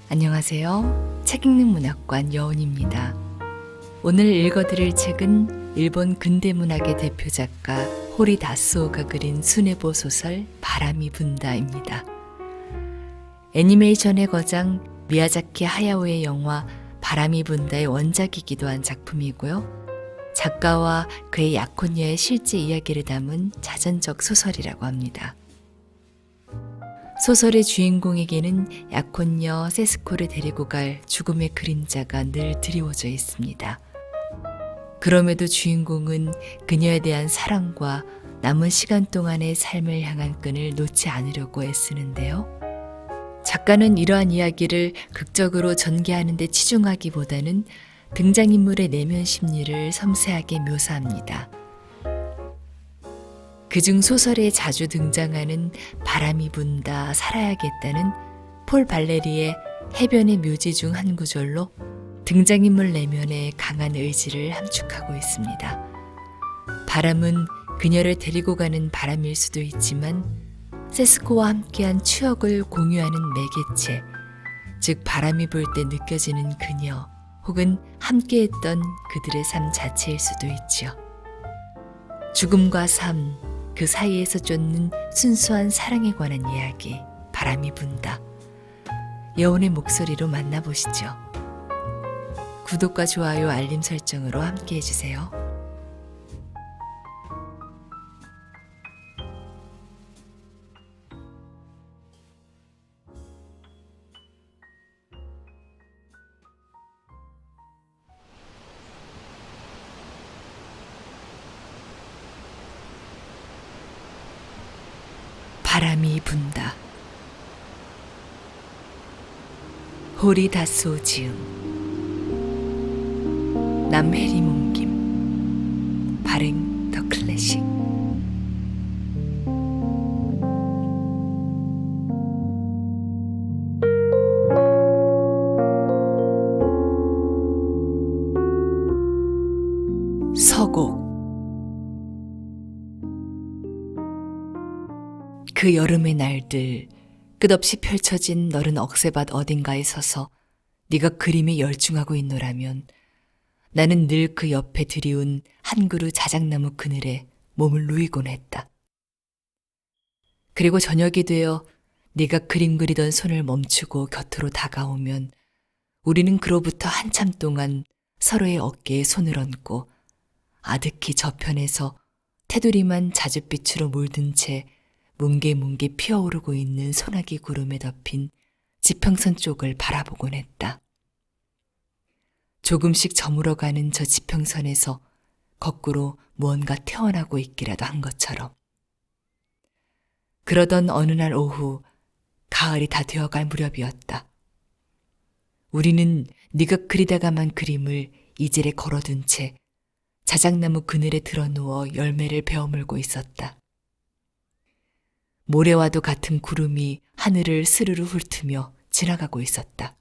안녕하세요. 책 읽는 문학관 여운입니다. 오늘 읽어드릴 책은 일본 근대문학의 대표 작가 호리 다스오가 그린 수뇌보 소설 바람이 분다입니다. 애니메이션의 거장 미야자키 하야오의 영화 바람이 분다의 원작이기도 한 작품이고요. 작가와 그의 약혼녀의 실제 이야기를 담은 자전적 소설이라고 합니다. 소설의 주인공에게는 약혼녀 세스코를 데리고 갈 죽음의 그림자가 늘 드리워져 있습니다. 그럼에도 주인공은 그녀에 대한 사랑과 남은 시간 동안의 삶을 향한 끈을 놓지 않으려고 애쓰는데요. 작가는 이러한 이야기를 극적으로 전개하는 데 치중하기보다는 등장인물의 내면 심리를 섬세하게 묘사합니다. 그중 소설에 자주 등장하는 바람이 분다 살아야겠다는 폴 발레리의 해변의 묘지 중 한 구절로 등장인물 내면의 강한 의지를 함축하고 있습니다. 바람은 그녀를 데리고 가는 바람일 수도 있지만 세스코와 함께한 추억을 공유하는 매개체, 즉 바람이 불 때 느껴지는 그녀 혹은 함께했던 그들의 삶 자체일 수도 있죠. 죽음과 삶, 그 사이에서 쫓는 순수한 사랑에 관한 이야기, 바람이 분다. 여운의 목소리로 만나보시죠. 구독과 좋아요, 알림 설정으로 함께 해주세요. 바람이 분다. 호리 다스오 지음, 남해리 몽김, 발행 더 클래식. 서곡. 그 여름의 날들, 끝없이 펼쳐진 너른 억새밭 어딘가에 서서 네가 그림에 열중하고 있노라면 나는 늘 그 옆에 들이운 한 그루 자작나무 그늘에 몸을 누이곤 했다. 그리고 저녁이 되어 네가 그림 그리던 손을 멈추고 곁으로 다가오면 우리는 그로부터 한참 동안 서로의 어깨에 손을 얹고 아득히 저편에서 테두리만 자줏빛으로 물든 채 뭉게뭉게 피어오르고 있는 소나기 구름에 덮인 지평선 쪽을 바라보곤 했다. 조금씩 저물어가는 저 지평선에서 거꾸로 무언가 태어나고 있기라도 한 것처럼. 그러던 어느 날 오후, 가을이 다 되어갈 무렵이었다. 우리는 네가 그리다가만 그림을 이젤에 걸어둔 채 자작나무 그늘에 드러누워 열매를 베어물고 있었다. 모래와도 같은 구름이 하늘을 스르르 훑으며 지나가고 있었다.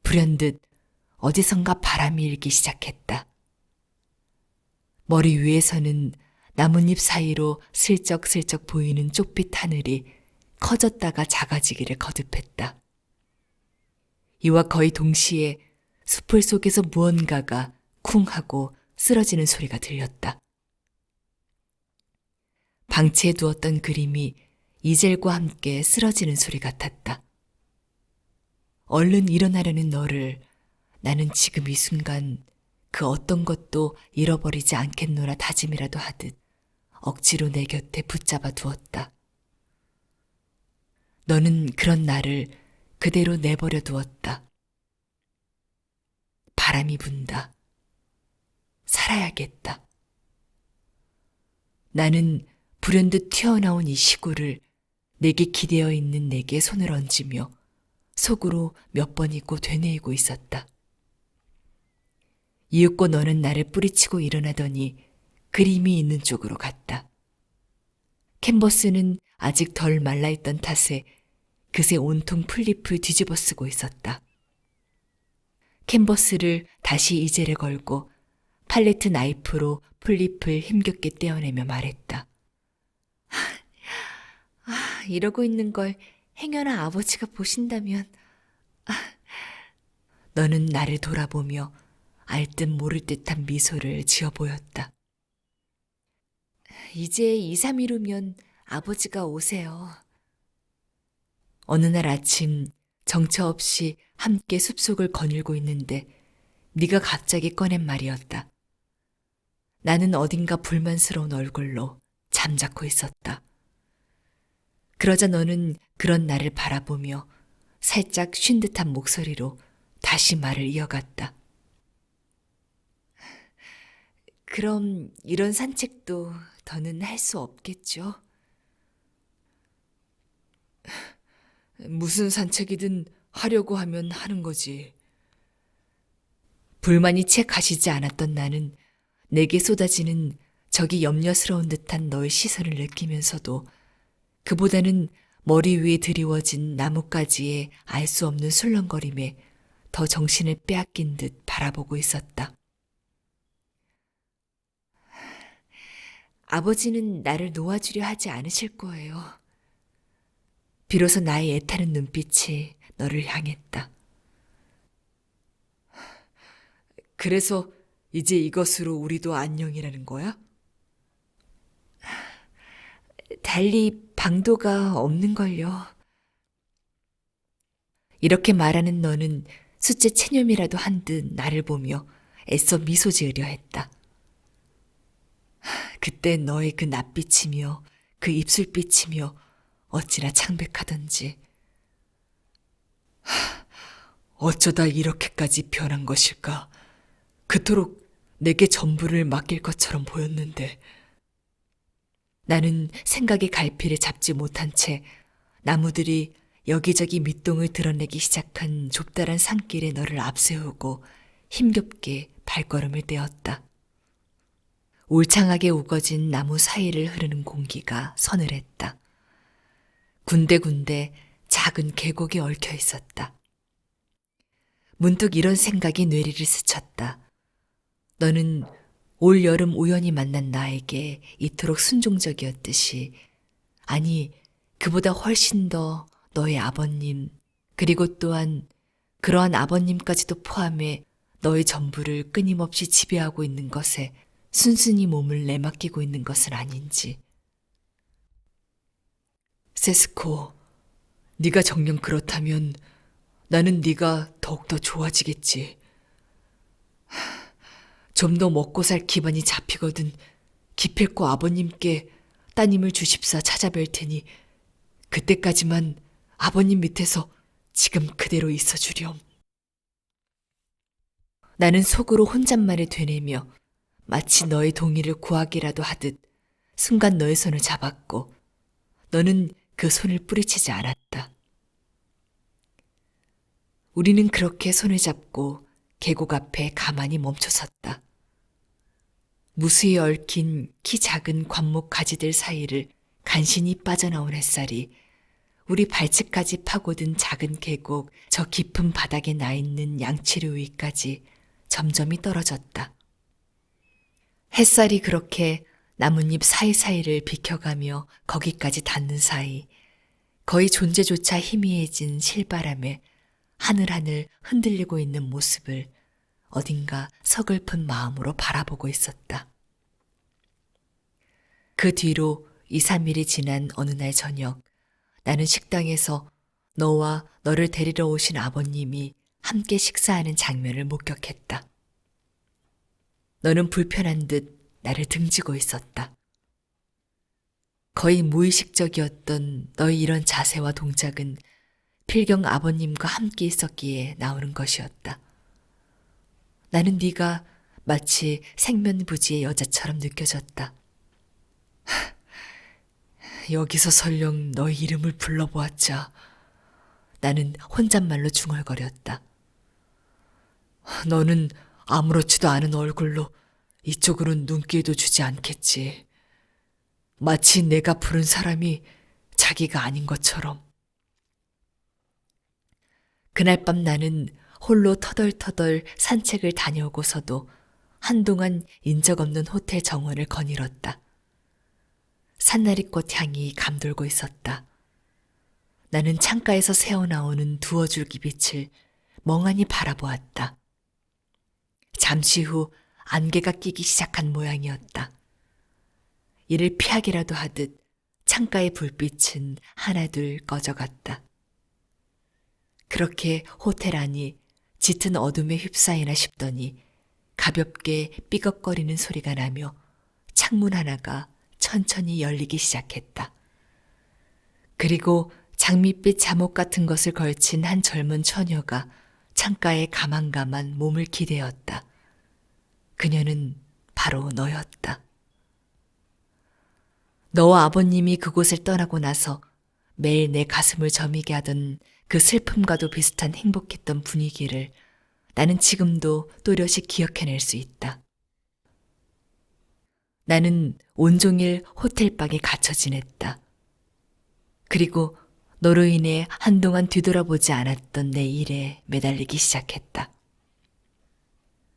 불현듯 어디선가 바람이 일기 시작했다. 머리 위에서는 나뭇잎 사이로 슬쩍슬쩍 보이는 쪽빛 하늘이 커졌다가 작아지기를 거듭했다. 이와 거의 동시에 숲을 속에서 무언가가 쿵 하고 쓰러지는 소리가 들렸다. 방치해 두었던 그림이 이젤과 함께 쓰러지는 소리 같았다. 얼른 일어나려는 너를 나는 지금 이 순간 그 어떤 것도 잃어버리지 않겠노라 다짐이라도 하듯 억지로 내 곁에 붙잡아 두었다. 너는 그런 나를 그대로 내버려 두었다. 바람이 분다. 살아야겠다. 나는 불현듯 튀어나온 이 시구를 내게 기대어 있는 내게 손을 얹으며 속으로 몇 번이고 되뇌이고 있었다. 이윽고 너는 나를 뿌리치고 일어나더니 그림이 있는 쪽으로 갔다. 캔버스는 아직 덜 말라있던 탓에 그새 온통 풀잎을 뒤집어 쓰고 있었다. 캔버스를 다시 이젤에 걸고 팔레트 나이프로 풀잎을 힘겹게 떼어내며 말했다. 이러고 있는 걸 행여나 아버지가 보신다면 너는 나를 돌아보며 알듯 모를 듯한 미소를 지어 보였다. 이제 2, 3일 후면 아버지가 오세요. 어느 날 아침 정처 없이 함께 숲속을 거닐고 있는데 네가 갑자기 꺼낸 말이었다. 나는 어딘가 불만스러운 얼굴로 잠자코 있었다. 그러자 너는 그런 나를 바라보며 살짝 쉰 듯한 목소리로 다시 말을 이어갔다. 그럼 이런 산책도 더는 할 수 없겠죠? 무슨 산책이든 하려고 하면 하는 거지. 불만이 채 가시지 않았던 나는 내게 쏟아지는 저기 염려스러운 듯한 너의 시선을 느끼면서도 그보다는 머리 위에 드리워진 나뭇가지의 알 수 없는 술렁거림에 더 정신을 빼앗긴 듯 바라보고 있었다. 아버지는 나를 놓아주려 하지 않으실 거예요. 비로소 나의 애타는 눈빛이 너를 향했다. 그래서 이제 이것으로 우리도 안녕이라는 거야? 달리 방도가 없는걸요. 이렇게 말하는 너는 숫째 체념이라도 한 듯 나를 보며 애써 미소 지으려 했다. 그때 너의 그 낯빛이며 그 입술빛이며 어찌나 창백하던지. 어쩌다 이렇게까지 변한 것일까? 그토록 내게 전부를 맡길 것처럼 보였는데. 나는 생각의 갈피를 잡지 못한 채 나무들이 여기저기 밑동을 드러내기 시작한 좁다란 산길에 너를 앞세우고 힘겹게 발걸음을 떼었다. 울창하게 우거진 나무 사이를 흐르는 공기가 서늘했다. 군데군데 작은 계곡이 얽혀 있었다. 문득 이런 생각이 뇌리를 스쳤다. 너는 올 여름 우연히 만난 나에게 이토록 순종적이었듯이, 아니 그보다 훨씬 더 너의 아버님, 그리고 또한 그러한 아버님까지도 포함해 너의 전부를 끊임없이 지배하고 있는 것에 순순히 몸을 내맡기고 있는 것은 아닌지. 세스코, 네가 정녕 그렇다면 나는 네가 더욱더 좋아지겠지. 좀 더 먹고 살 기반이 잡히거든 기필코 아버님께 따님을 주십사 찾아뵐 테니 그때까지만 아버님 밑에서 지금 그대로 있어 주렴. 나는 속으로 혼잣말을 되뇌며 마치 너의 동의를 구하기라도 하듯 순간 너의 손을 잡았고 너는 그 손을 뿌리치지 않았다. 우리는 그렇게 손을 잡고 계곡 앞에 가만히 멈춰섰다. 무수히 얽힌 키 작은 관목 가지들 사이를 간신히 빠져나온 햇살이 우리 발치까지 파고든 작은 계곡 저 깊은 바닥에 나 있는 양치류 위까지 점점이 떨어졌다. 햇살이 그렇게 나뭇잎 사이사이를 비켜가며 거기까지 닿는 사이 거의 존재조차 희미해진 실바람에 하늘하늘 흔들리고 있는 모습을 어딘가 서글픈 마음으로 바라보고 있었다. 그 뒤로 2, 3일이 지난 어느 날 저녁 나는 식당에서 너와 너를 데리러 오신 아버님이 함께 식사하는 장면을 목격했다. 너는 불편한 듯 나를 등지고 있었다. 거의 무의식적이었던 너의 이런 자세와 동작은 필경 아버님과 함께 있었기에 나오는 것이었다. 나는 네가 마치 생면부지의 여자처럼 느껴졌다. 여기서 설령 너의 이름을 불러보았자 나는 혼잣말로 중얼거렸다. 너는 아무렇지도 않은 얼굴로 이쪽으론 눈길도 주지 않겠지. 마치 내가 부른 사람이 자기가 아닌 것처럼. 그날 밤 나는 홀로 터덜터덜 산책을 다녀오고서도 한동안 인적 없는 호텔 정원을 거닐었다. 산나리꽃 향이 감돌고 있었다. 나는 창가에서 새어나오는 두어 줄기 빛을 멍하니 바라보았다. 잠시 후 안개가 끼기 시작한 모양이었다. 이를 피하기라도 하듯 창가의 불빛은 하나둘 꺼져갔다. 그렇게 호텔 안이 짙은 어둠에 휩싸이나 싶더니 가볍게 삐걱거리는 소리가 나며 창문 하나가 천천히 열리기 시작했다. 그리고 장밋빛 잠옷 같은 것을 걸친 한 젊은 처녀가 창가에 가만가만 몸을 기대었다. 그녀는 바로 너였다. 너와 아버님이 그곳을 떠나고 나서 매일 내 가슴을 저미게 하던 그 슬픔과도 비슷한 행복했던 분위기를 나는 지금도 또렷이 기억해낼 수 있다. 나는 온종일 호텔방에 갇혀 지냈다. 그리고 너로 인해 한동안 뒤돌아보지 않았던 내 일에 매달리기 시작했다.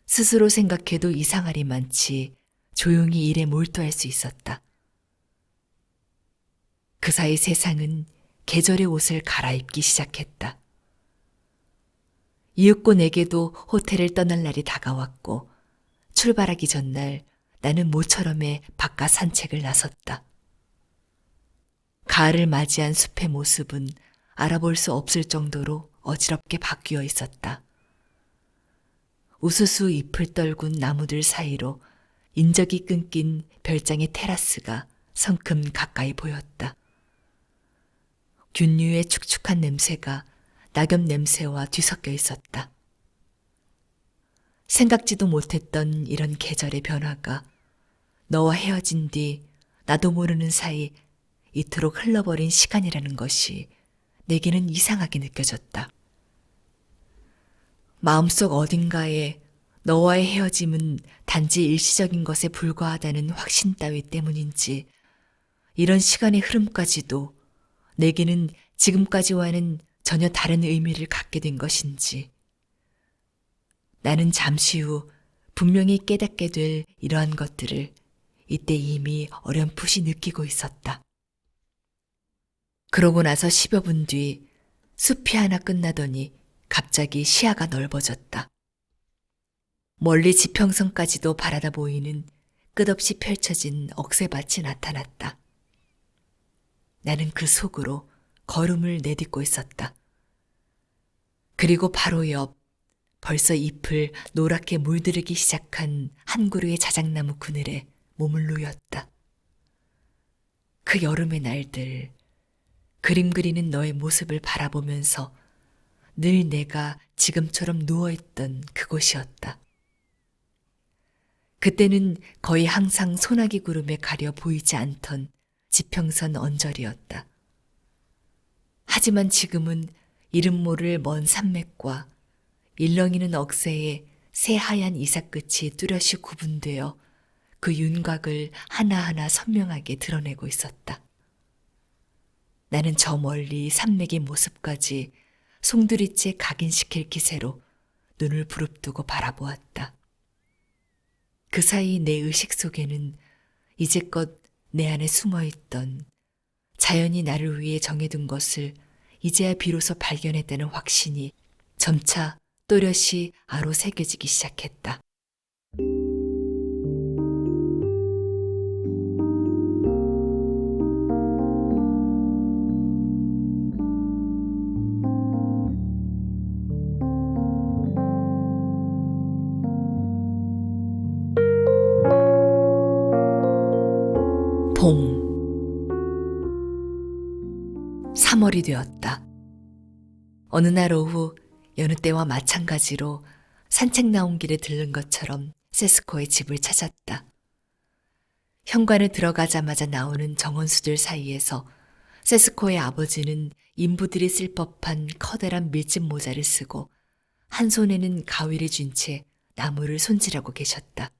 스스로 생각해도 이상하리만치 조용히 일에 몰두할 수 있었다. 그 사이 세상은 계절의 옷을 갈아입기 시작했다. 이윽고 내게도 호텔을 떠날 날이 다가왔고 출발하기 전날 나는 모처럼의 바깥 산책을 나섰다. 가을을 맞이한 숲의 모습은 알아볼 수 없을 정도로 어지럽게 바뀌어 있었다. 우수수 잎을 떨군 나무들 사이로 인적이 끊긴 별장의 테라스가 성큼 가까이 보였다. 균류의 축축한 냄새가 낙엽 냄새와 뒤섞여 있었다. 생각지도 못했던 이런 계절의 변화가 너와 헤어진 뒤 나도 모르는 사이 이토록 흘러버린 시간이라는 것이 내게는 이상하게 느껴졌다. 마음속 어딘가에 너와의 헤어짐은 단지 일시적인 것에 불과하다는 확신 따위 때문인지 이런 시간의 흐름까지도 내게는 지금까지와는 전혀 다른 의미를 갖게 된 것인지 나는 잠시 후 분명히 깨닫게 될 이러한 것들을 이때 이미 어렴풋이 느끼고 있었다. 그러고 나서 10여 분 뒤 숲이 하나 끝나더니 갑자기 시야가 넓어졌다. 멀리 지평선까지도 바라다 보이는 끝없이 펼쳐진 억새밭이 나타났다. 나는 그 속으로 걸음을 내딛고 있었다. 그리고 바로 옆 벌써 잎을 노랗게 물들이기 시작한 한 그루의 자작나무 그늘에 몸을 누였다. 그 여름의 날들, 그림 그리는 너의 모습을 바라보면서 늘 내가 지금처럼 누워있던 그곳이었다. 그때는 거의 항상 소나기 구름에 가려 보이지 않던 지평선 언저리였다. 하지만 지금은 이름 모를 먼 산맥과 일렁이는 억새에 새하얀 이삭끝이 뚜렷이 구분되어 그 윤곽을 하나하나 선명하게 드러내고 있었다. 나는 저 멀리 산맥의 모습까지 송두리째 각인시킬 기세로 눈을 부릅뜨고 바라보았다. 그 사이 내 의식 속에는 이제껏 내 안에 숨어있던 자연이 나를 위해 정해둔 것을 이제야 비로소 발견했다는 확신이 점차 또렷이 아로 새겨지기 시작했다. 봄. 3월이 되었다. 어느 날 오후 여느 때와 마찬가지로 산책 나온 길에 들른 것처럼 세스코의 집을 찾았다. 현관을 들어가자마자 나오는 정원수들 사이에서 세스코의 아버지는 인부들이 쓸 법한 커다란 밀짚 모자를 쓰고 한 손에는 가위를 쥔 채 나무를 손질하고 계셨다.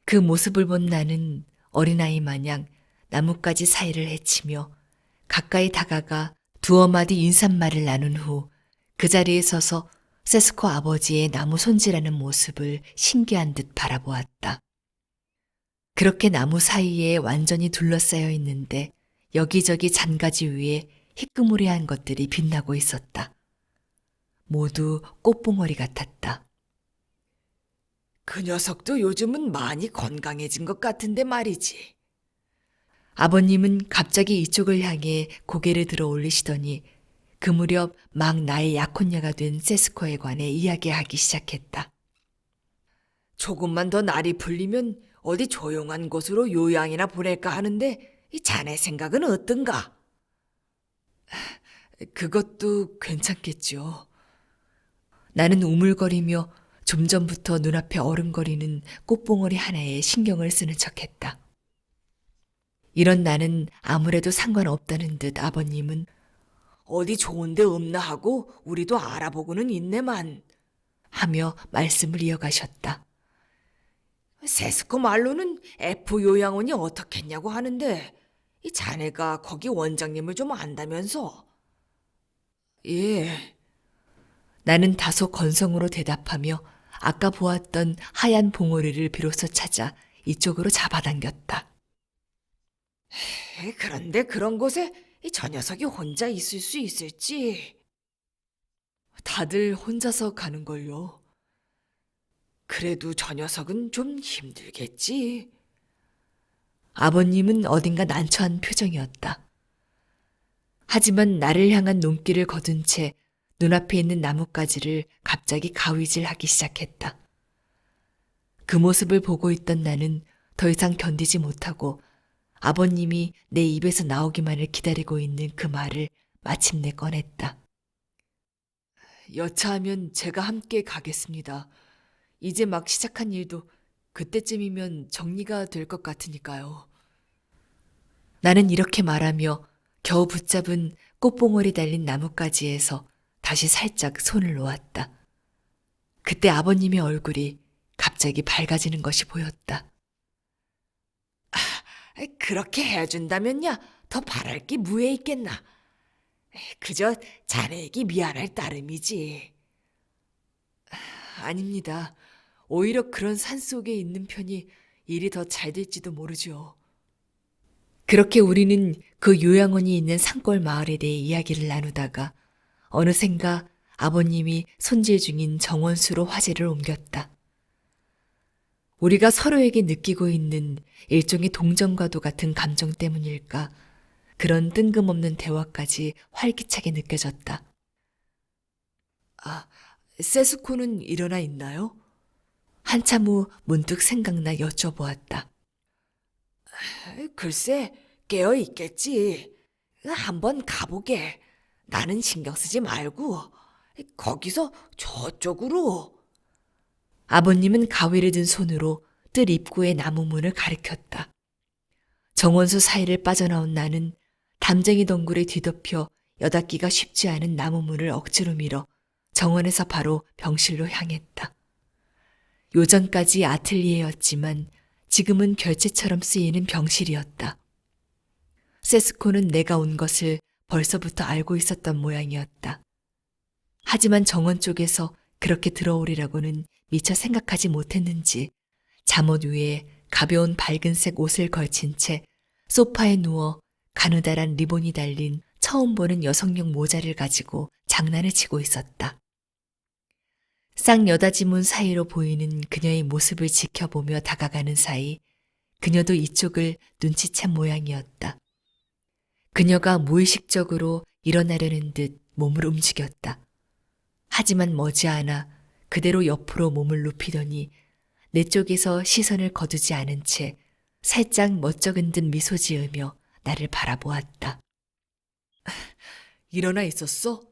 그 모습을 본 나는 어린아이 마냥 나뭇가지 사이를 헤치며 가까이 다가가 두어 마디 인사말을 나눈 후 그 자리에 서서 세스코 아버지의 나무 손질하는 모습을 신기한 듯 바라보았다. 그렇게 나무 사이에 완전히 둘러싸여 있는데 여기저기 잔가지 위에 희끄무리한 것들이 빛나고 있었다. 모두 꽃봉오리 같았다. 그 녀석도 요즘은 많이 건강해진 것 같은데 말이지. 아버님은 갑자기 이쪽을 향해 고개를 들어 올리시더니 그 무렵 막 나의 약혼녀가 된 세스코에 관해 이야기하기 시작했다. 조금만 더 날이 풀리면 어디 조용한 곳으로 요양이나 보낼까 하는데 이 자네 생각은 어떤가? 그것도 괜찮겠죠. 나는 우물거리며 좀 전부터 눈앞에 어른거리는 꽃봉오리 하나에 신경을 쓰는 척했다. 이런 나는 아무래도 상관없다는 듯 아버님은 어디 좋은 데 없나 하고 우리도 알아보고는 있네만. 하며 말씀을 이어가셨다. 세스코 말로는 F 요양원이 어떻겠냐고 하는데 이 자네가 거기 원장님을 좀 안다면서. 예. 나는 다소 건성으로 대답하며 아까 보았던 하얀 봉오리를 비로소 찾아 이쪽으로 잡아당겼다. 그런데 그런 곳에 이 저 녀석이 혼자 있을 수 있을지. 다들 혼자서 가는걸요. 그래도 저 녀석은 좀 힘들겠지. 아버님은 어딘가 난처한 표정이었다. 하지만 나를 향한 눈길을 거둔 채 눈앞에 있는 나뭇가지를 갑자기 가위질하기 시작했다. 그 모습을 보고 있던 나는 더 이상 견디지 못하고 아버님이 내 입에서 나오기만을 기다리고 있는 그 말을 마침내 꺼냈다. 여차하면 제가 함께 가겠습니다. 이제 막 시작한 일도 그때쯤이면 정리가 될 것 같으니까요. 나는 이렇게 말하며 겨우 붙잡은 꽃봉오리 달린 나뭇가지에서 다시 살짝 손을 놓았다. 그때 아버님의 얼굴이 갑자기 밝아지는 것이 보였다. 그렇게 해준다면야 더 바랄 게 무에 있겠나. 그저 자네에게 미안할 따름이지. 아닙니다. 오히려 그런 산속에 있는 편이 일이 더 잘 될지도 모르죠. 그렇게 우리는 그 요양원이 있는 산골 마을에 대해 이야기를 나누다가 어느샌가 아버님이 손질 중인 정원수로 화제를 옮겼다. 우리가 서로에게 느끼고 있는 일종의 동정과도 같은 감정 때문일까 그런 뜬금없는 대화까지 활기차게 느껴졌다. 아, 세스코는 일어나 있나요? 한참 후 문득 생각나 여쭤보았다. 글쎄, 깨어 있겠지. 한번 가보게. 나는 신경 쓰지 말고 거기서 저쪽으로. 아버님은 가위를 든 손으로 뜰 입구의 나무 문을 가리켰다. 정원수 사이를 빠져나온 나는 담쟁이 덩굴에 뒤덮여 여닫기가 쉽지 않은 나무 문을 억지로 밀어 정원에서 바로 병실로 향했다. 요전까지 아틀리에였지만 지금은 별채처럼 쓰이는 병실이었다. 세스코는 내가 온 것을 벌써부터 알고 있었던 모양이었다. 하지만 정원 쪽에서 그렇게 들어오리라고는 미처 생각하지 못했는지 잠옷 위에 가벼운 밝은색 옷을 걸친 채 소파에 누워 가느다란 리본이 달린 처음 보는 여성용 모자를 가지고 장난을 치고 있었다. 쌍여닫이문 사이로 보이는 그녀의 모습을 지켜보며 다가가는 사이 그녀도 이쪽을 눈치챈 모양이었다. 그녀가 무의식적으로 일어나려는 듯 몸을 움직였다. 하지만 머지않아 그대로 옆으로 몸을 눕히더니 내 쪽에서 시선을 거두지 않은 채 살짝 멋쩍은 듯 미소 지으며 나를 바라보았다. 일어나 있었어?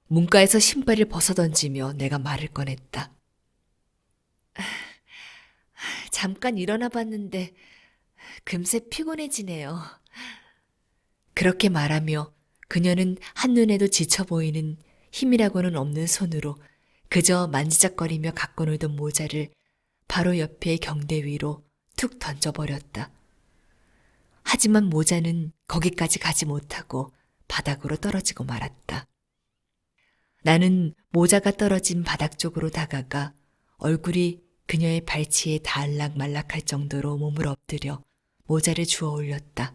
문가에서 신발을 벗어던지며 내가 말을 꺼냈다. 잠깐 일어나 봤는데 금세 피곤해지네요. 그렇게 말하며 그녀는 한눈에도 지쳐 보이는 힘이라고는 없는 손으로 그저 만지작거리며 갖고 놀던 모자를 바로 옆에 경대 위로 툭 던져버렸다. 하지만 모자는 거기까지 가지 못하고 바닥으로 떨어지고 말았다. 나는 모자가 떨어진 바닥 쪽으로 다가가 얼굴이 그녀의 발치에 닿을락말락할 정도로 몸을 엎드려 모자를 주워 올렸다.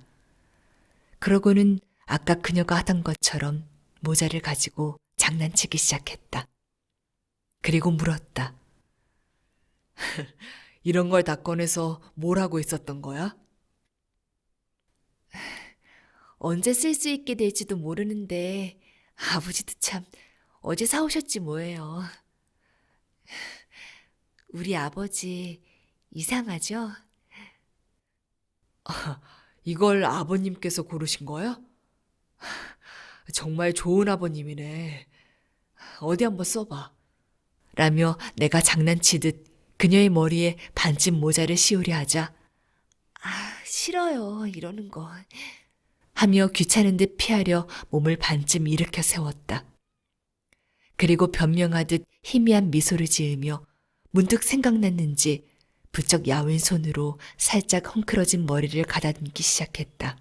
그러고는 아까 그녀가 하던 것처럼 모자를 가지고 장난치기 시작했다. 그리고 물었다. 이런 걸 다 꺼내서 뭘 하고 있었던 거야? 언제 쓸 수 있게 될지도 모르는데 아버지도 참 어제 사오셨지 뭐예요. 우리 아버지 이상하죠? 이걸 아버님께서 고르신 거야? 정말 좋은 아버님이네. 어디 한번 써봐. 라며 내가 장난치듯 그녀의 머리에 반쯤 모자를 씌우려 하자 싫어요 이러는 거 하며 귀찮은 듯 피하려 몸을 반쯤 일으켜 세웠다. 그리고 변명하듯 희미한 미소를 지으며 문득 생각났는지 부쩍 야윈 손으로 살짝 헝클어진 머리를 가다듬기 시작했다.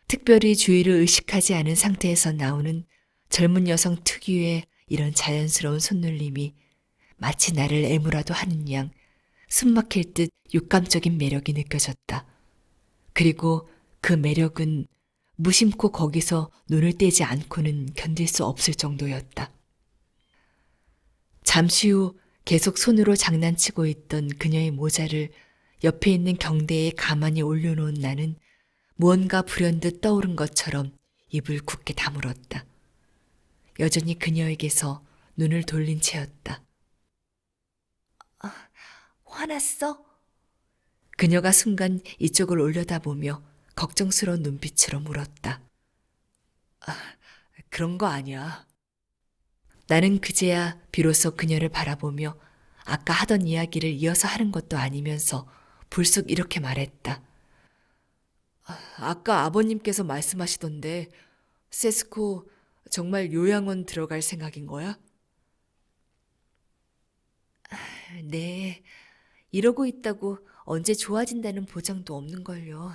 특별히 주위를 의식하지 않은 상태에서 나오는 젊은 여성 특유의 이런 자연스러운 손놀림이 마치 나를 애무라도 하는 양 숨막힐 듯 육감적인 매력이 느껴졌다. 그리고 그 매력은 무심코 거기서 눈을 떼지 않고는 견딜 수 없을 정도였다. 잠시 후 계속 손으로 장난치고 있던 그녀의 모자를 옆에 있는 경대에 가만히 올려놓은 나는 무언가 불현듯 떠오른 것처럼 입을 굳게 다물었다. 여전히 그녀에게서 눈을 돌린 채였다. 화났어? 그녀가 순간 이쪽을 올려다보며 걱정스러운 눈빛으로 물었다. 그런 거 아니야. 나는 그제야 비로소 그녀를 바라보며 아까 하던 이야기를 이어서 하는 것도 아니면서 불쑥 이렇게 말했다. 아까 아버님께서 말씀하시던데 세스코 정말 요양원 들어갈 생각인 거야? 네, 이러고 있다고 언제 좋아진다는 보장도 없는걸요.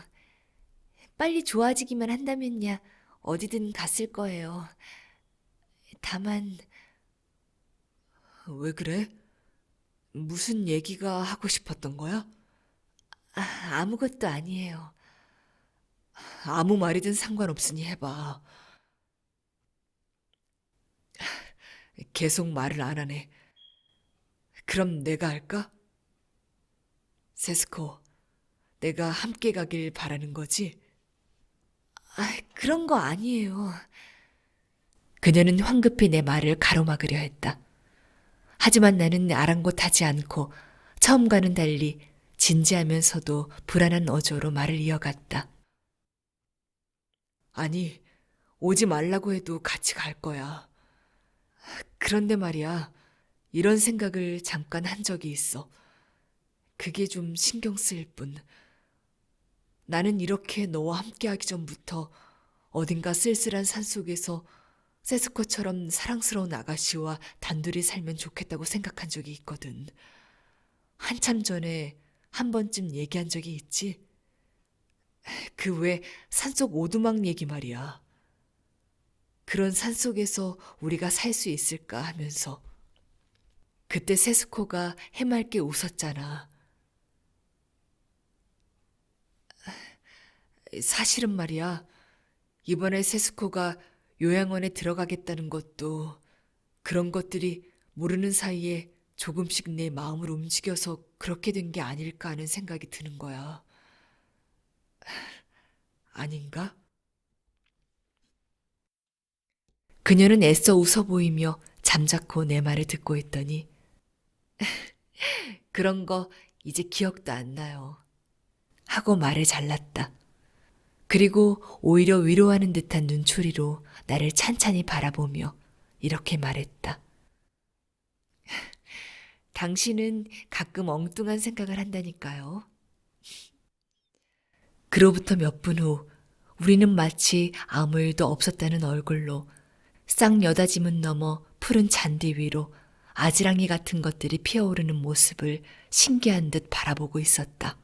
빨리 좋아지기만 한다면야 어디든 갔을 거예요. 다만 왜 그래? 무슨 얘기가 하고 싶었던 거야? 아무것도 아니에요. 아무 말이든 상관없으니 해봐. 계속 말을 안 하네. 그럼 내가 할까? 세스코, 내가 함께 가길 바라는 거지? 그런 거 아니에요. 그녀는 황급히 내 말을 가로막으려 했다. 하지만 나는 아랑곳하지 않고 처음과는 달리 진지하면서도 불안한 어조로 말을 이어갔다. 아니, 오지 말라고 해도 같이 갈 거야. 그런데 말이야, 이런 생각을 잠깐 한 적이 있어. 그게 좀 신경 쓰일 뿐. 나는 이렇게 너와 함께하기 전부터 어딘가 쓸쓸한 산속에서 세스코처럼 사랑스러운 아가씨와 단둘이 살면 좋겠다고 생각한 적이 있거든. 한참 전에 한 번쯤 얘기한 적이 있지? 그 외 산속 오두막 얘기 말이야. 그런 산속에서 우리가 살 수 있을까 하면서. 그때 세스코가 해맑게 웃었잖아. 사실은 말이야, 이번에 세스코가 요양원에 들어가겠다는 것도 그런 것들이 모르는 사이에 조금씩 내 마음을 움직여서 그렇게 된 게 아닐까 하는 생각이 드는 거야. 아닌가? 그녀는 애써 웃어 보이며 잠자코 내 말을 듣고 있더니 그런 거 이제 기억도 안 나요. 하고 말을 잘랐다. 그리고 오히려 위로하는 듯한 눈초리로 나를 찬찬히 바라보며 이렇게 말했다. 당신은 가끔 엉뚱한 생각을 한다니까요. 그로부터 몇 분 후 우리는 마치 아무 일도 없었다는 얼굴로 쌍여다지문 너머 푸른 잔디 위로 아지랑이 같은 것들이 피어오르는 모습을 신기한 듯 바라보고 있었다.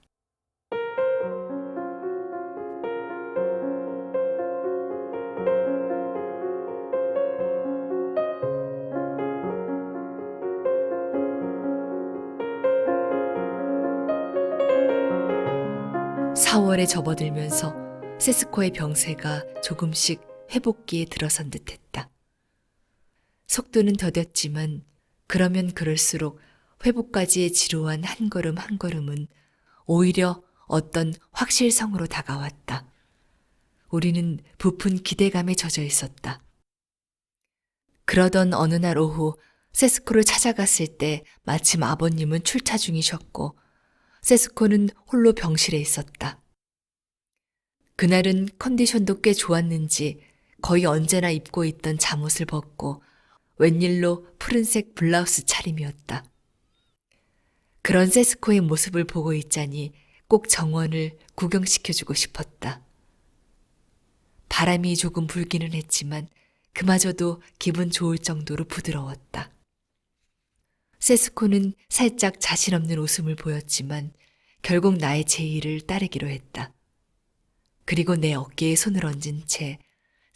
4월에 접어들면서 세스코의 병세가 조금씩 회복기에 들어선 듯했다. 속도는 더뎠지만 그러면 그럴수록 회복까지의 지루한 한 걸음 한 걸음은 오히려 어떤 확실성으로 다가왔다. 우리는 부푼 기대감에 젖어 있었다. 그러던 어느 날 오후 세스코를 찾아갔을 때 마침 아버님은 출차 중이셨고 세스코는 홀로 병실에 있었다. 그날은 컨디션도 꽤 좋았는지 거의 언제나 입고 있던 잠옷을 벗고 웬일로 푸른색 블라우스 차림이었다. 그런 세스코의 모습을 보고 있자니 꼭 정원을 구경시켜주고 싶었다. 바람이 조금 불기는 했지만 그마저도 기분 좋을 정도로 부드러웠다. 세스코는 살짝 자신 없는 웃음을 보였지만 결국 나의 제의를 따르기로 했다. 그리고 내 어깨에 손을 얹은 채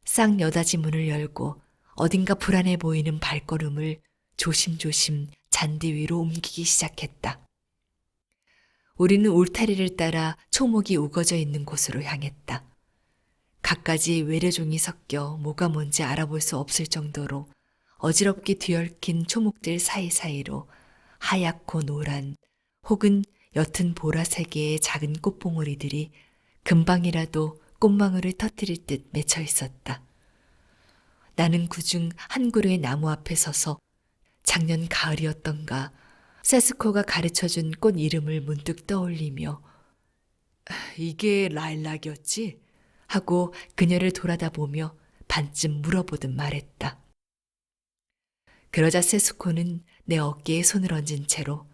쌍여닫이 문을 열고 어딘가 불안해 보이는 발걸음을 조심조심 잔디 위로 옮기기 시작했다. 우리는 울타리를 따라 초목이 우거져 있는 곳으로 향했다. 갖가지 외래종이 섞여 뭐가 뭔지 알아볼 수 없을 정도로 어지럽게 뒤얽힌 초목들 사이사이로 하얗고 노란 혹은 옅은 보라색의 작은 꽃봉오리들이 금방이라도 꽃망울을 터뜨릴 듯 맺혀 있었다. 나는 그중 한 그루의 나무 앞에 서서 작년 가을이었던가 세스코가 가르쳐준 꽃 이름을 문득 떠올리며 이게 라일락이었지? 하고 그녀를 돌아다보며 반쯤 물어보듯 말했다. 그러자 세스코는 내 어깨에 손을 얹은 채로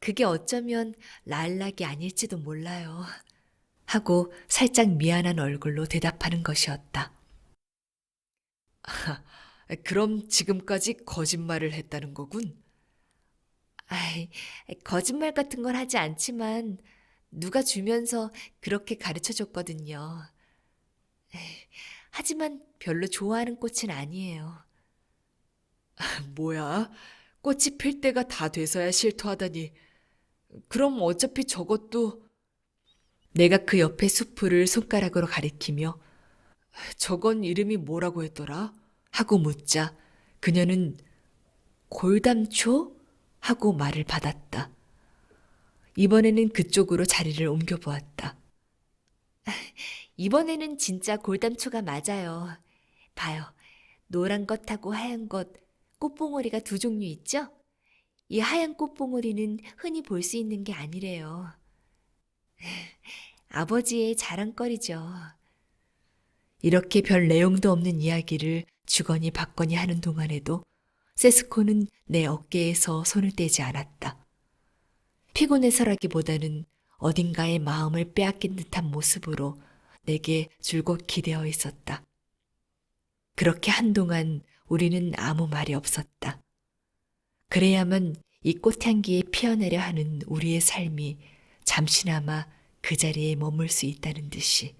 그게 어쩌면 라일락이 아닐지도 몰라요. 하고 살짝 미안한 얼굴로 대답하는 것이었다. 그럼 지금까지 거짓말을 했다는 거군? 아이, 거짓말 같은 건 하지 않지만 누가 주면서 그렇게 가르쳐 줬거든요. 하지만 별로 좋아하는 꽃은 아니에요. 뭐야? 꽃이 필 때가 다 돼서야 실토하다니. 그럼 어차피 저것도 내가 그 옆에 수풀을 손가락으로 가리키며 저건 이름이 뭐라고 했더라? 하고 묻자 그녀는 골담초? 하고 말을 받았다. 이번에는 그쪽으로 자리를 옮겨보았다. 이번에는 진짜 골담초가 맞아요. 봐요. 노란 것하고 하얀 것, 꽃봉오리가 두 종류 있죠? 이 하얀 꽃봉오리는 흔히 볼 수 있는 게 아니래요. 아버지의 자랑거리죠. 이렇게 별 내용도 없는 이야기를 주거니 받거니 하는 동안에도 세스코는 내 어깨에서 손을 떼지 않았다. 피곤해서라기보다는 어딘가에 마음을 빼앗긴 듯한 모습으로 내게 줄곧 기대어 있었다. 그렇게 한동안 우리는 아무 말이 없었다. 그래야만 이 꽃향기에 피어나려 하는 우리의 삶이 잠시나마 그 자리에 머물 수 있다는 듯이.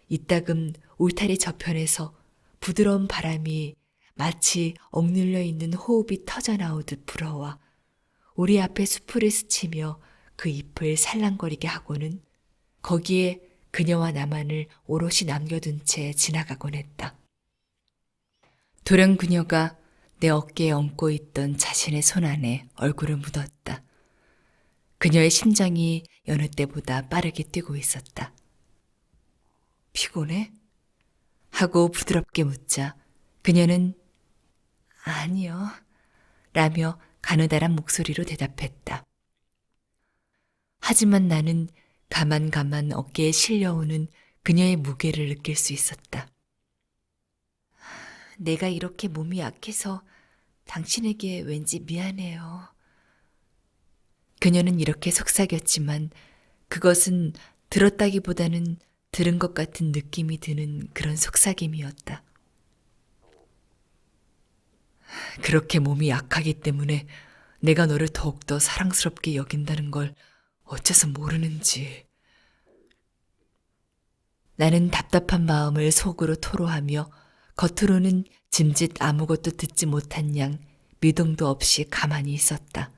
이따금 울타리 저편에서 부드러운 바람이 마치 억눌려 있는 호흡이 터져나오듯 불어와 우리 앞에 수풀을 스치며 그 잎을 살랑거리게 하고는 거기에 그녀와 나만을 오롯이 남겨둔 채 지나가곤 했다. 돌연 그녀가 내 어깨에 얹고 있던 자신의 손 안에 얼굴을 묻었다. 그녀의 심장이 여느 때보다 빠르게 뛰고 있었다. 피곤해? 하고 부드럽게 묻자 그녀는 아니요 라며 가느다란 목소리로 대답했다. 하지만 나는 가만 어깨에 실려오는 그녀의 무게를 느낄 수 있었다. 내가 이렇게 몸이 약해서 당신에게 왠지 미안해요. 그녀는 이렇게 속삭였지만 그것은 들었다기보다는 들은 것 같은 느낌이 드는 그런 속삭임이었다. 그렇게 몸이 약하기 때문에 내가 너를 더욱더 사랑스럽게 여긴다는 걸 어째서 모르는지. 나는 답답한 마음을 속으로 토로하며 겉으로는 짐짓 아무것도 듣지 못한 양 미동도 없이 가만히 있었다.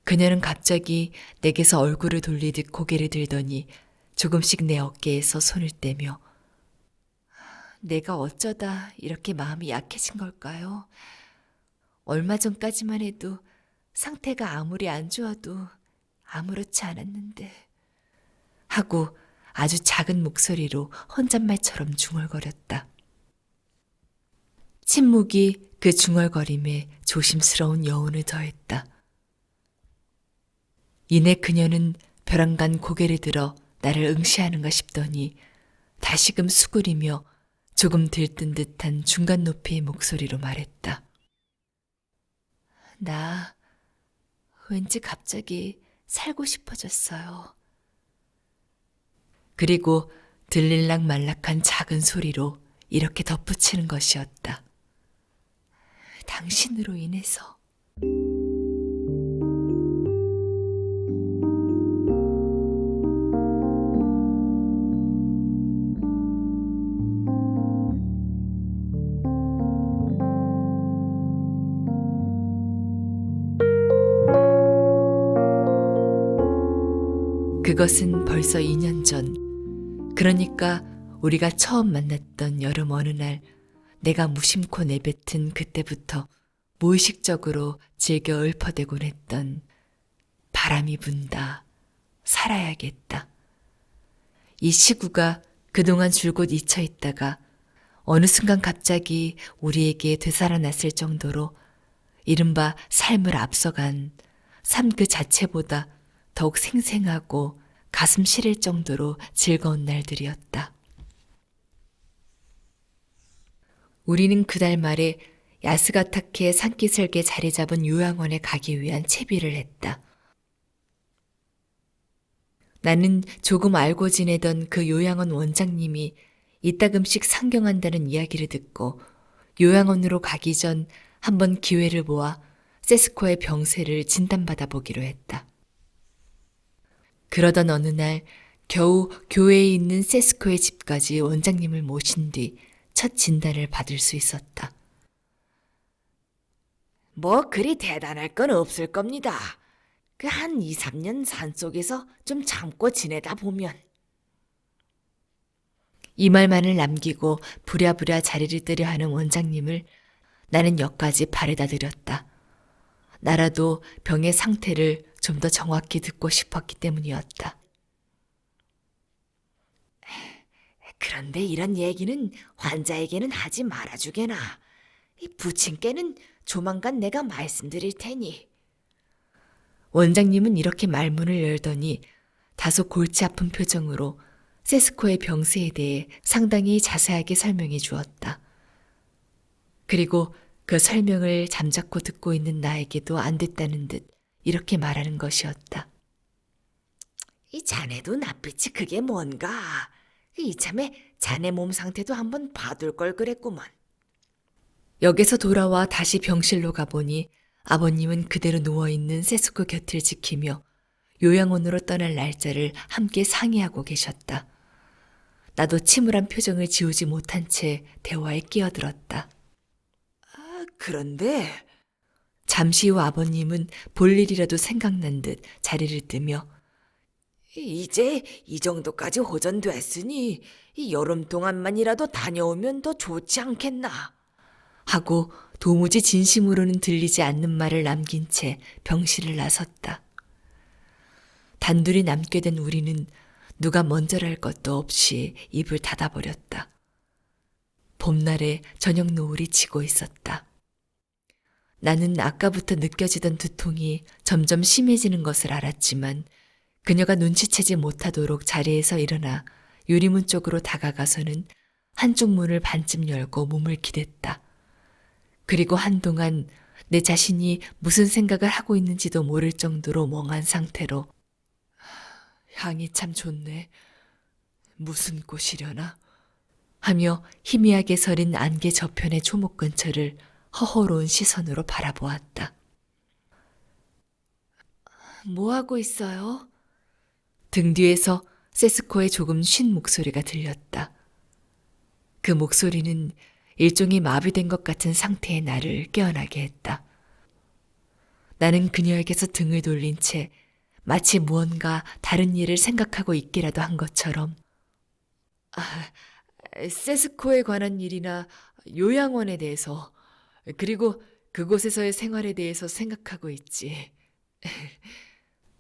그녀는 갑자기 내게서 얼굴을 돌리듯 고개를 들더니 조금씩 내 어깨에서 손을 떼며 내가 어쩌다 이렇게 마음이 약해진 걸까요? 얼마 전까지만 해도 상태가 아무리 안 좋아도 아무렇지 않았는데 하고 아주 작은 목소리로 혼잣말처럼 중얼거렸다. 침묵이 그 중얼거림에 조심스러운 여운을 더했다. 이내 그녀는 벼랑간 고개를 들어 나를 응시하는가 싶더니 다시금 수그리며 조금 들뜬 듯한 중간 높이의 목소리로 말했다. 나 왠지 갑자기 살고 싶어졌어요. 그리고 들릴락 말락한 작은 소리로 이렇게 덧붙이는 것이었다. 당신으로 인해서. 그것은 벌써 2년 전, 그러니까 우리가 처음 만났던 여름 어느 날 내가 무심코 내뱉은 그때부터 무의식적으로 즐겨 읊어대곤 했던 바람이 분다, 살아야겠다. 이 시구가 그동안 줄곧 잊혀 있다가 어느 순간 갑자기 우리에게 되살아났을 정도로 이른바 삶을 앞서간 삶 그 자체보다 더욱 생생하고 가슴 시릴 정도로 즐거운 날들이었다. 우리는 그달 말에 야스가타케 산기슭에 자리 잡은 요양원에 가기 위한 채비를 했다. 나는 조금 알고 지내던 그 요양원 원장님이 이따금씩 상경한다는 이야기를 듣고 요양원으로 가기 전 한번 기회를 모아 세스코의 병세를 진단받아 보기로 했다. 그러던 어느 날 겨우 교회에 있는 세스코의 집까지 원장님을 모신 뒤 첫 진단을 받을 수 있었다. 뭐 그리 대단할 건 없을 겁니다. 그 한 2, 3년 산속에서 좀 참고 지내다 보면. 이 말만을 남기고 부랴부랴 자리를 뜨려 하는 원장님을 나는 역까지 바래다 드렸다. 나라도 병의 상태를 좀 더 정확히 듣고 싶었기 때문이었다. 그런데 이런 얘기는 환자에게는 하지 말아주게나. 이 부친께는 조만간 내가 말씀드릴 테니. 원장님은 이렇게 말문을 열더니 다소 골치 아픈 표정으로 세스코의 병세에 대해 상당히 자세하게 설명해 주었다. 그리고 그 설명을 잠자코 듣고 있는 나에게도 안 됐다는 듯 이렇게 말하는 것이었다. 이 자네도 낯빛이 그게 뭔가. 이참에 자네 몸 상태도 한번 봐둘 걸 그랬구먼. 역에서 돌아와 다시 병실로 가보니 아버님은 그대로 누워있는 세스코 곁을 지키며 요양원으로 떠날 날짜를 함께 상의하고 계셨다. 나도 침울한 표정을 지우지 못한 채 대화에 끼어들었다. 그런데 잠시 후 아버님은 볼 일이라도 생각난 듯 자리를 뜨며 이제 이 정도까지 호전됐으니 이 여름 동안만이라도 다녀오면 더 좋지 않겠나. 하고 도무지 진심으로는 들리지 않는 말을 남긴 채 병실을 나섰다. 단둘이 남게 된 우리는 누가 먼저랄 것도 없이 입을 닫아버렸다. 봄날에 저녁 노을이 지고 있었다. 나는 아까부터 느껴지던 두통이 점점 심해지는 것을 알았지만 그녀가 눈치채지 못하도록 자리에서 일어나 유리문 쪽으로 다가가서는 한쪽 문을 반쯤 열고 몸을 기댔다. 그리고 한동안 내 자신이 무슨 생각을 하고 있는지도 모를 정도로 멍한 상태로 향이 참 좋네. 무슨 꽃이려나? 하며 희미하게 서린 안개 저편의 초목 근처를 허허로운 시선으로 바라보았다. 뭐 하고 있어요? 등 뒤에서 세스코의 조금 쉰 목소리가 들렸다. 그 목소리는 일종의 마비된 것 같은 상태의 나를 깨어나게 했다. 나는 그녀에게서 등을 돌린 채 마치 무언가 다른 일을 생각하고 있기라도 한 것처럼 세스코에 관한 일이나 요양원에 대해서, 그리고 그곳에서의 생활에 대해서 생각하고 있지.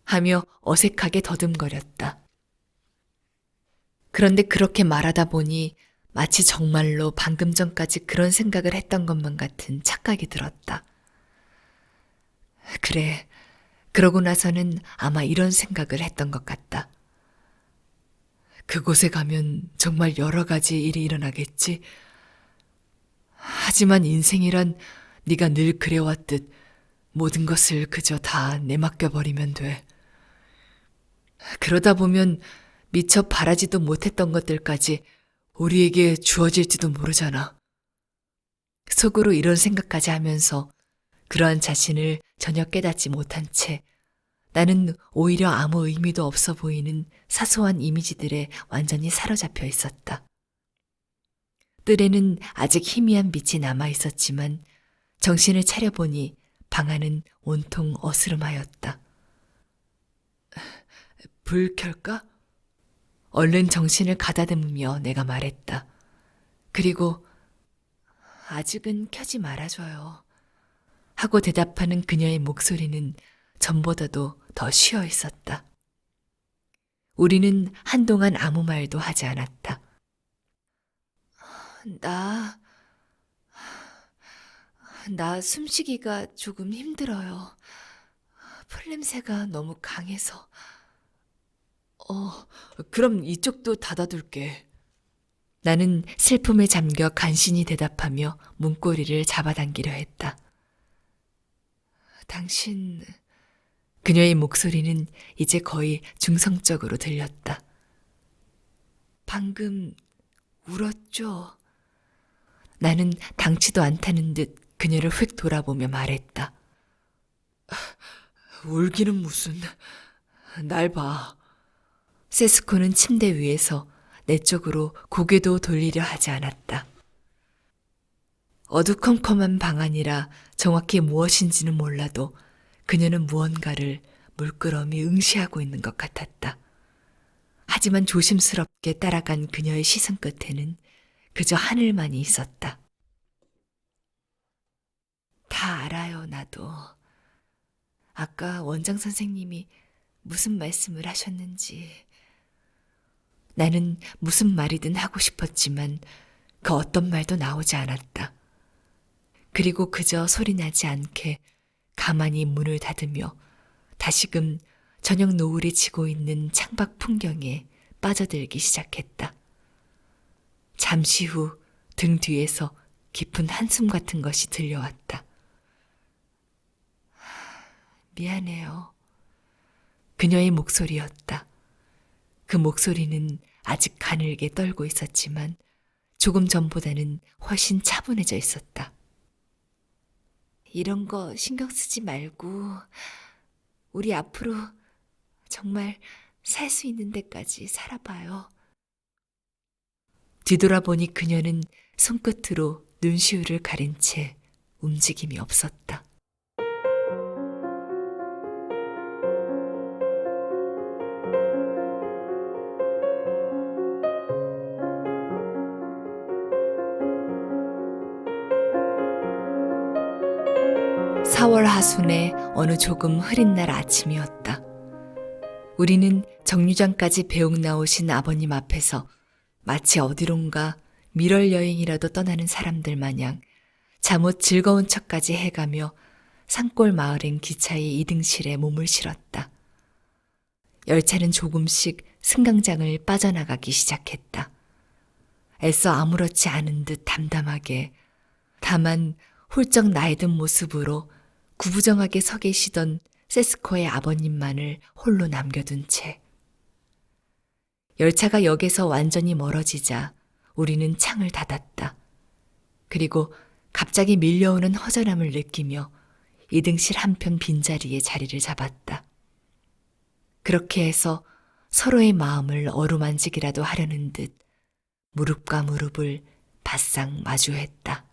하며 어색하게 더듬거렸다. 그런데 그렇게 말하다 보니 마치 정말로 방금 전까지 그런 생각을 했던 것만 같은 착각이 들었다. 그래, 그러고 나서는 아마 이런 생각을 했던 것 같다. 그곳에 가면 정말 여러 가지 일이 일어나겠지. 하지만 인생이란 네가 늘 그래왔듯 모든 것을 그저 다 내맡겨버리면 돼. 그러다 보면 미처 바라지도 못했던 것들까지 우리에게 주어질지도 모르잖아. 속으로 이런 생각까지 하면서 그러한 자신을 전혀 깨닫지 못한 채 나는 오히려 아무 의미도 없어 보이는 사소한 이미지들에 완전히 사로잡혀 있었다. 뜰에는 아직 희미한 빛이 남아 있었지만 정신을 차려보니 방 안은 온통 어스름하였다. 불 켤까? 얼른 정신을 가다듬으며 내가 말했다. 그리고 아직은 켜지 말아줘요. 하고 대답하는 그녀의 목소리는 전보다도 더 쉬어 있었다. 우리는 한동안 아무 말도 하지 않았다. 나 숨쉬기가 조금 힘들어요. 풀냄새가 너무 강해서. 그럼 이쪽도 닫아둘게. 나는 슬픔에 잠겨 간신히 대답하며 문고리를 잡아당기려 했다. 당신... 그녀의 목소리는 이제 거의 중성적으로 들렸다. 방금 울었죠? 나는 당치도 않다는 듯 그녀를 휙 돌아보며 말했다. 울기는 무슨... 날 봐. 세스코는 침대 위에서 내 쪽으로 고개도 돌리려 하지 않았다. 어두컴컴한 방 안이라 정확히 무엇인지는 몰라도 그녀는 무언가를 물끄러미 응시하고 있는 것 같았다. 하지만 조심스럽게 따라간 그녀의 시선 끝에는 그저 하늘만이 있었다. 다 알아요, 나도. 아까 원장 선생님이 무슨 말씀을 하셨는지. 나는 무슨 말이든 하고 싶었지만 그 어떤 말도 나오지 않았다. 그리고 그저 소리나지 않게 가만히 문을 닫으며 다시금 저녁 노을이 지고 있는 창밖 풍경에 빠져들기 시작했다. 잠시 후 등 뒤에서 깊은 한숨 같은 것이 들려왔다. 미안해요. 그녀의 목소리였다. 그 목소리는 아직 가늘게 떨고 있었지만 조금 전보다는 훨씬 차분해져 있었다. 이런 거 신경 쓰지 말고 우리 앞으로 정말 살 수 있는 데까지 살아봐요. 뒤돌아보니 그녀는 손끝으로 눈시울을 가린 채 움직임이 없었다. (4월) 하순의 어느 조금 흐린 날 아침이었다. 우리는 정류장까지 배웅 나오신 아버님 앞에서 마치 어디론가 밀월 여행이라도 떠나는 사람들 마냥 잠옷 즐거운 척까지 해가며 산골 마을행 기차의 이등실에 몸을 실었다. 열차는 조금씩 승강장을 빠져나가기 시작했다. 애써 아무렇지 않은 듯 담담하게, 다만 훌쩍 나이 든 모습으로 구부정하게 서 계시던 세스코의 아버님만을 홀로 남겨둔 채. 열차가 역에서 완전히 멀어지자 우리는 창을 닫았다. 그리고 갑자기 밀려오는 허전함을 느끼며 이등실 한편 빈자리에 자리를 잡았다. 그렇게 해서 서로의 마음을 어루만지기라도 하려는 듯 무릎과 무릎을 바싹 마주했다.